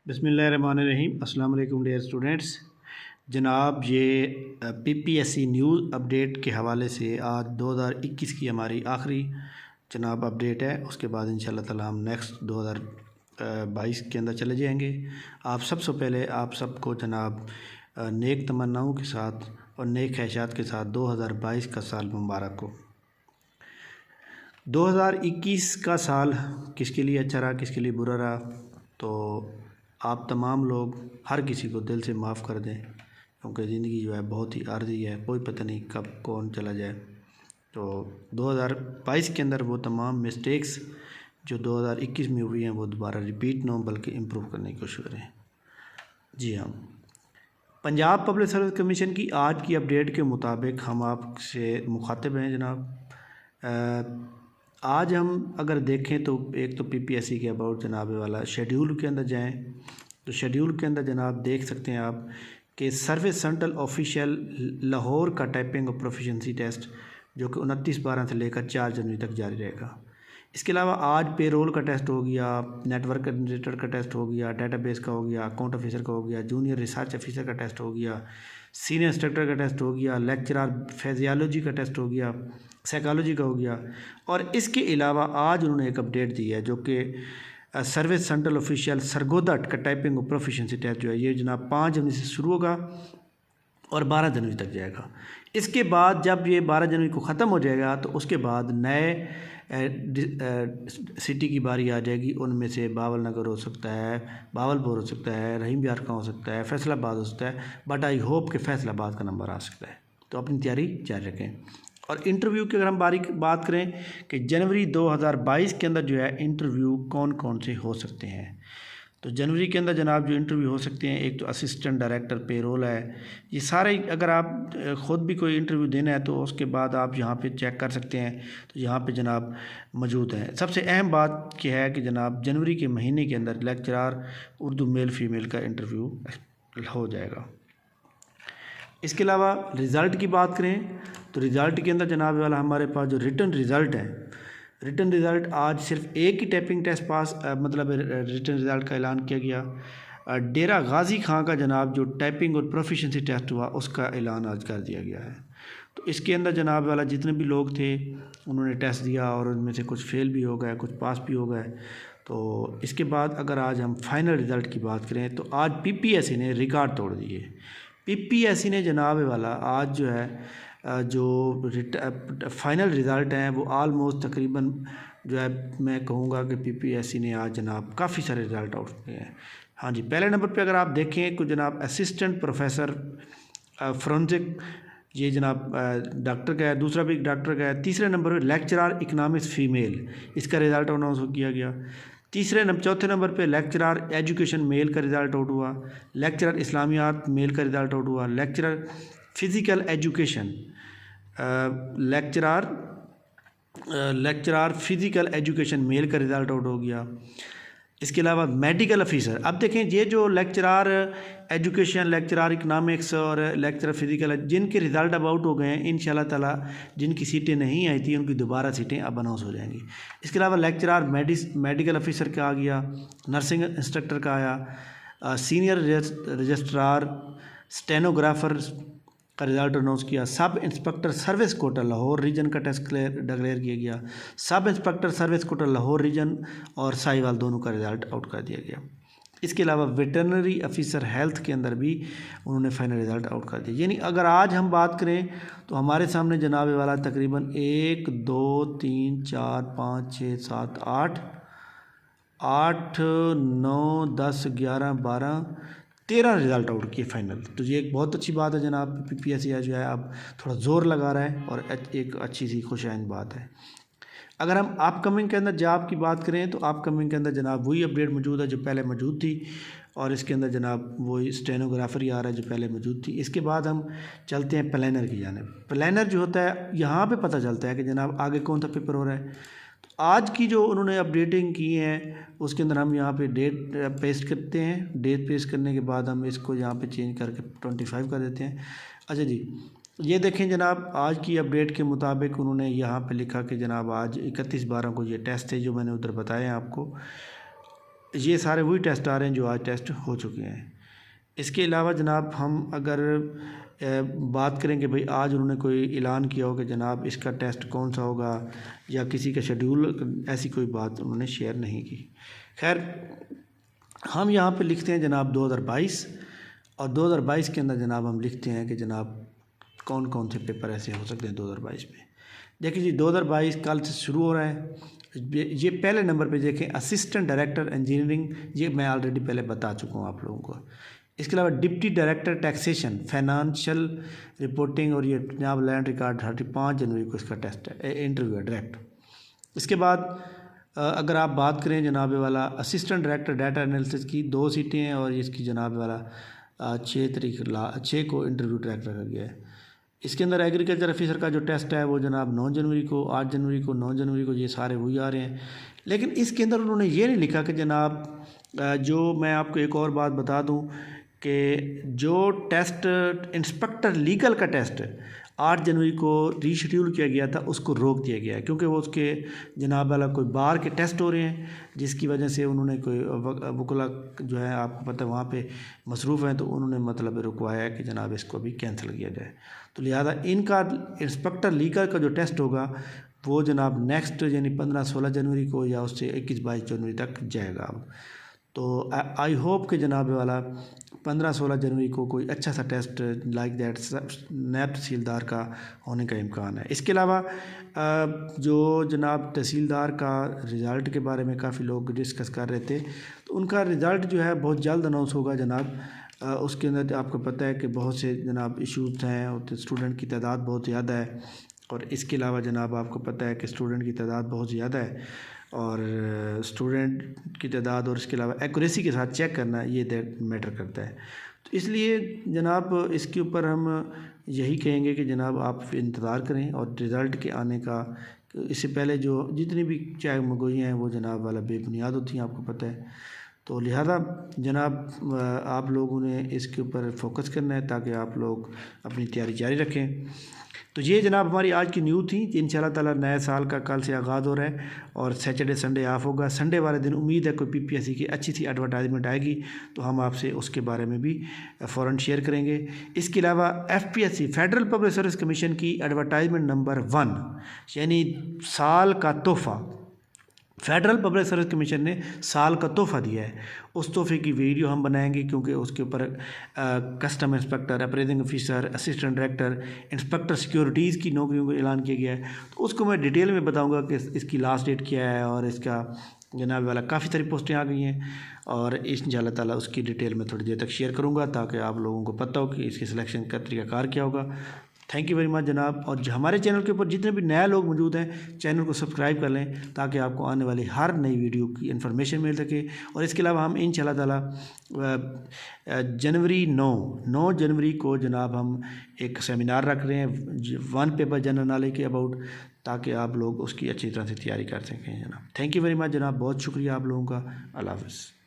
बिस्मिल्लाहिर्रहमानिर्रहीम। अस्सलाम वालेकुम डियर स्टूडेंट्स। जनाब ये पीपीएससी न्यूज़ अपडेट के हवाले से आज 2021 की हमारी आखिरी जनाब अपडेट है। उसके बाद इंशाल्लाह ताला हम नेक्स्ट 2022 के अंदर चले जाएंगे। आप सबसे पहले आप सबको जनाब नेक तमन्नाओं के साथ और नेक ख्वाहिशात के साथ 2022 का साल मुबारक हो। 2021 का साल किसके लिए अच्छा रहा, किसके लिए बुरा रहा, तो आप तमाम लोग हर किसी को दिल से माफ़ कर दें, क्योंकि ज़िंदगी जो है बहुत ही आर्जी है, कोई पता नहीं कब कौन चला जाए। तो 2022 के अंदर वो तमाम मिस्टेक्स जो 2021 में हुई हैं वो दोबारा रिपीट ना हो, बल्कि इम्प्रूव करने की कोशिश करें। जी हाँ, पंजाब पब्लिक सर्विस कमीशन की आज की अपडेट के मुताबिक हम आपसे मुखातिब हैं जनाब। आज हम अगर देखें तो एक तो पीपीएससी के अबाउट जनाब वाला शेड्यूल के अंदर जाएं तो शेड्यूल के अंदर जनाब देख सकते हैं आप कि सर्विस सेंट्रल ऑफिशियल लाहौर का टाइपिंग और प्रोफिशिएंसी टेस्ट जो कि 29/12 से लेकर 4 जनवरी तक जारी रहेगा। इसके अलावा आज पेरोल का टेस्ट हो गया, नेटवर्क एडमिनिस्ट्रेटर का टेस्ट हो गया, डेटाबेस का हो गया, अकाउंट ऑफिसर का हो गया, जूनियर रिसर्च ऑफिसर का टेस्ट हो गया, सीनियर इंस्ट्रक्टर का टेस्ट हो गया, लेक्चरर फिजियोलॉजी का टेस्ट हो गया, साइकोलॉजी का हो गया। और इसके अलावा आज उन्होंने एक अपडेट दी है जो कि सर्विस सेंट्रल ऑफिशियल सरगोदा का टाइपिंग और प्रोफिशिएंसी टेस्ट जो है ये जनाब 5 जनवरी से शुरू होगा और 12 जनवरी तक जाएगा। इसके बाद जब ये 12 जनवरी को ख़त्म हो जाएगा तो उसके बाद नए सिटी की बारी आ जाएगी। उनमें से बावल नगर हो सकता है, बावलपुर हो सकता है, रहीम बिहारका हो सकता है, फैसलाबाद हो सकता है, बट आई होप कि फैसलाबाद का नंबर आ सकता है। तो अपनी तैयारी जारी रखें। और इंटरव्यू की अगर हम बात करें कि जनवरी 2022 के अंदर जो है इंटरव्यू कौन कौन से हो सकते हैं, तो जनवरी के अंदर जनाब जो इंटरव्यू हो सकते हैं, एक तो असिस्टेंट डायरेक्टर पेरोल है। ये सारे अगर आप ख़ुद भी कोई इंटरव्यू देना है तो उसके बाद आप यहाँ पे चेक कर सकते हैं, तो यहाँ पे जनाब मौजूद हैं। सबसे अहम बात क्या है कि जनाब जनवरी के महीने के अंदर लेक्चरर उर्दू मेल फ़ीमेल का इंटरव्यू हो जाएगा। इसके अलावा रिज़ल्ट की बात करें तो रिज़ल्ट के अंदर जनाब वाला हमारे पास जो रिटन रिज़ल्ट है, रिटन रिज़ल्ट आज सिर्फ एक ही टाइपिंग टेस्ट पास मतलब रिटन रिज़ल्ट का ऐलान किया गया। डेरा गाजी खां का जनाब जो टाइपिंग और प्रोफिशिएंसी टेस्ट हुआ उसका ऐलान आज कर दिया गया है। तो इसके अंदर जनाब वाला जितने भी लोग थे उन्होंने टेस्ट दिया और उनमें से कुछ फेल भी हो गए, कुछ पास भी हो गए। तो इसके बाद अगर आज हम फाइनल रिज़ल्ट की बात करें तो आज पीपीएससी ने रिकॉर्ड तोड़ दिए। पीपीएससी ने जनाब वाला आज जो है जो फाइनल रिज़ल्ट हैं वो आलमोस्ट तकरीबन जो है मैं कहूँगा कि पीपीएससी ने आज जनाब काफ़ी सारे रिज़ल्ट आउट किए हैं। हाँ जी, पहले नंबर पे अगर आप देखें तो जनाब असिस्टेंट प्रोफेसर फोरेंसिक ये जनाब डॉक्टर का है, दूसरा भी डॉक्टर का है। तीसरे नंबर पर लेक्चरर इकनॉमिक्स फ़ीमेल, इसका रिज़ल्ट अनाउंस किया गया। चौथे नंबर पे लेक्चरर एजुकेशन मेल का रिज़ल्ट आउट हुआ, लेक्चरर इस्लामियात मेल का रिज़ल्ट आउट हुआ, lecturer physical education lecturer physical education male का रिज़ल्ट आउट हो गया। इसके अलावा मेडिकल ऑफिसर, अब देखें ये जो लेक्चरर एजुकेशन, लेक्चरर इकनॉमिक्स और लेक्चरर फ़िज़िकल जिनके रिज़ल्ट अब आउट हो गए हैं, इंशाल्लाह ताला जिनकी सीटें नहीं आई थी उनकी दोबारा सीटें अब अनाउंस हो जाएंगी। इसके अलावा लेक्चरर मेडिकल ऑफिसर का आ गया, नर्सिंग इंस्ट्रक्टर का आया, सीनियर रजिस्ट्रार स्टेनोग्राफर का रिज़ल्ट अनाउंस किया, sub inspector service quota Lahore region का टेस्ट डिक्लेयर किया गया, sub inspector service quota Lahore region और साहिवाल दोनों का रिज़ल्ट आउट कर दिया गया। इसके अलावा वेटरनरी ऑफिसर हेल्थ के अंदर भी उन्होंने फाइनल रिज़ल्ट आउट कर दिया। यानी अगर आज हम बात करें तो हमारे सामने जनाब वाला तकरीबन 1 2 3 4 5 6 7 8 9 10 11 12 13 रिज़ल्ट आउट किए फाइनल। तो ये एक बहुत अच्छी बात है जनाब, पीपीएससी जो है अब थोड़ा ज़ोर लगा रहा है और एक अच्छी सी खुशआइंद बात है। अगर हम अपकमिंग के अंदर जॉब की बात करें तो अपकमिंग के अंदर जनाब वही अपडेट मौजूद है जो पहले मौजूद थी, और इसके अंदर जनाब वही स्टेनोग्राफर ही आ रहा है जो पहले मौजूद थी। इसके बाद हम चलते हैं प्लानर की जानिब। प्लानर जो होता है यहाँ पे पता चलता है कि जनाब आगे कौन सा पेपर हो रहा है। आज की जो उन्होंने अपडेटिंग की है उसके अंदर हम यहाँ पे डेट पेस्ट करते हैं। डेट पेस्ट करने के बाद हम इसको यहाँ पे चेंज करके 25 कर देते हैं। अच्छा जी, ये देखें जनाब आज की अपडेट के मुताबिक उन्होंने यहाँ पे लिखा कि जनाब आज 31/12 को ये टेस्ट है जो मैंने उधर बताए हैं आपको। ये सारे वही टेस्ट आ रहे हैं जो आज टेस्ट हो चुके हैं। इसके अलावा जनाब हम अगर बात करें कि भाई आज उन्होंने कोई ऐलान किया हो कि जनाब इसका टेस्ट कौन सा होगा या किसी का शेड्यूल, ऐसी कोई बात उन्होंने शेयर नहीं की। खैर हम यहाँ पे लिखते हैं जनाब 2022, और 2022 के अंदर जनाब हम लिखते हैं कि जनाब कौन कौन से पेपर ऐसे हो सकते हैं 2022 में। देखिए जी 2022 कल से शुरू हो रहा है। ये पहले नंबर पे देखें असिस्टेंट डायरेक्टर इंजीनियरिंग, ये मैं ऑलरेडी पहले बता चुका हूँ आप लोगों को। इसके अलावा deputy director taxation, financial reporting, और ये पंजाब लैंड रिकॉर्ड 35 जनवरी को इसका टेस्ट है, इंटरव्यू है डायरेक्ट। इसके बाद अगर आप बात करें जनाब वाला असिस्टेंट डायरेक्टर डाटा एनालिसिस की 2 सीटें हैं, और इसकी जनाब वाला 6 को इंटरव्यू डायरेक्ट रखा गया है। इसके अंदर एग्रीकल्चर ऑफिसर का जो टेस्ट है वो जनाब 9 जनवरी को, 8 जनवरी को, 9 जनवरी को, ये सारे वही आ रहे हैं। लेकिन इसके अंदर उन्होंने ये नहीं लिखा कि जनाब जो मैं आपको एक और बात बता दूं कि जो टेस्ट इंस्पेक्टर लीगल का टेस्ट 8 जनवरी को रीशेड्यूल किया गया था उसको रोक दिया गया है, क्योंकि वो उसके जनाब वाला कोई बार के टेस्ट हो रहे हैं, जिसकी वजह से उन्होंने कोई वकला जो है आपको पता है वहाँ पे मसरूफ़ हैं, तो उन्होंने मतलब रुकवाया है कि जनाब इसको भी कैंसिल किया जाए। तो लिहाजा इनका इंस्पेक्टर लीगल का जो टेस्ट होगा वो जनाब नेक्स्ट यानी 15-16 जनवरी को या उससे 21-22 जनवरी तक जाएगा। अब तो आई होप कि जनाब वाला 15-16 जनवरी को कोई अच्छा सा टेस्ट लाइक दैट नैब तहसीलदार का होने का इम्कान है। इसके अलावा जो जनाब तहसीलदार का रिज़ल्ट के बारे में काफ़ी लोग डिस्कस कर रहे थे, तो उनका रिज़ल्ट जो है बहुत जल्द अनाउंस होगा जनाब। उसके अंदर आपको पता है कि बहुत से जनाब इशूज़ हैं, और स्टूडेंट की तादाद बहुत ज़्यादा है, और इसके अलावा जनाब आपको पता है कि स्टूडेंट की तादाद बहुत ज़्यादा है, और स्टूडेंट की तादाद और इसके अलावा एक्यूरेसी के साथ चेक करना ये मैटर करता है। तो इसलिए जनाब इसके ऊपर हम यही कहेंगे कि जनाब आप इंतज़ार करें, और रिज़ल्ट के आने का इससे पहले जो जितनी भी चाहे मगोइयाँ हैं वो जनाब वाला बेबुनियाद होती हैं, आपको पता है। तो लिहाजा जनाब आप लोगों ने इसके ऊपर फोकस करना है ताकि आप लोग अपनी तैयारी जारी रखें। तो ये जनाब हमारी आज की न्यूज़ थी। इंशाल्लाह ताला नए साल का कल से आगाज़ हो रहा है, और सैटरडे संडे ऑफ होगा। संडे वाले दिन उम्मीद है कोई PPSC की अच्छी सी एडवर्टाइजमेंट आएगी, तो हम आपसे उसके बारे में भी फ़ौरन शेयर करेंगे। इसके अलावा FPSC federal public service commission की एडवर्टाइजमेंट नंबर 1 यानी साल का तोहफ़ा, फेडरल पब्लिक सर्विस कमीशन ने साल का तोहफ़ा दिया है। उस तोहफे की वीडियो हम बनाएंगे, क्योंकि उसके ऊपर custom inspector, appraising officer, assistant director, inspector securities की नौकरियों को ऐलान किया गया है। तो उसको मैं डिटेल में बताऊंगा कि इसकी लास्ट डेट क्या है, और इसका जनाब वाला काफ़ी सारी पोस्टें आ गई हैं, और इंशाल्लाह ताला उसकी डिटेल में थोड़ी देर तक शेयर करूँगा ताकि आप लोगों को पता हो कि इसकी सिलेक्शन का तरीक़ाकार क्या होगा। थैंक यू वेरी मच जनाब। और हमारे चैनल के ऊपर जितने भी नए लोग मौजूद हैं, चैनल को सब्सक्राइब कर लें ताकि आपको आने वाली हर नई वीडियो की इन्फॉर्मेशन मिल सके। और इसके अलावा हम इंशाल्लाह ताला जनवरी 9 जनवरी को जनाब हम एक सेमिनार रख रहे हैं 1 पेपर जनरल नॉलेज के अबाउट, ताकि आप लोग उसकी अच्छी तरह से तैयारी कर सकें जनाब। थैंक यू वेरी मच जनाब, बहुत शुक्रिया आप लोगों का। अल्लाह हाफ़िज़।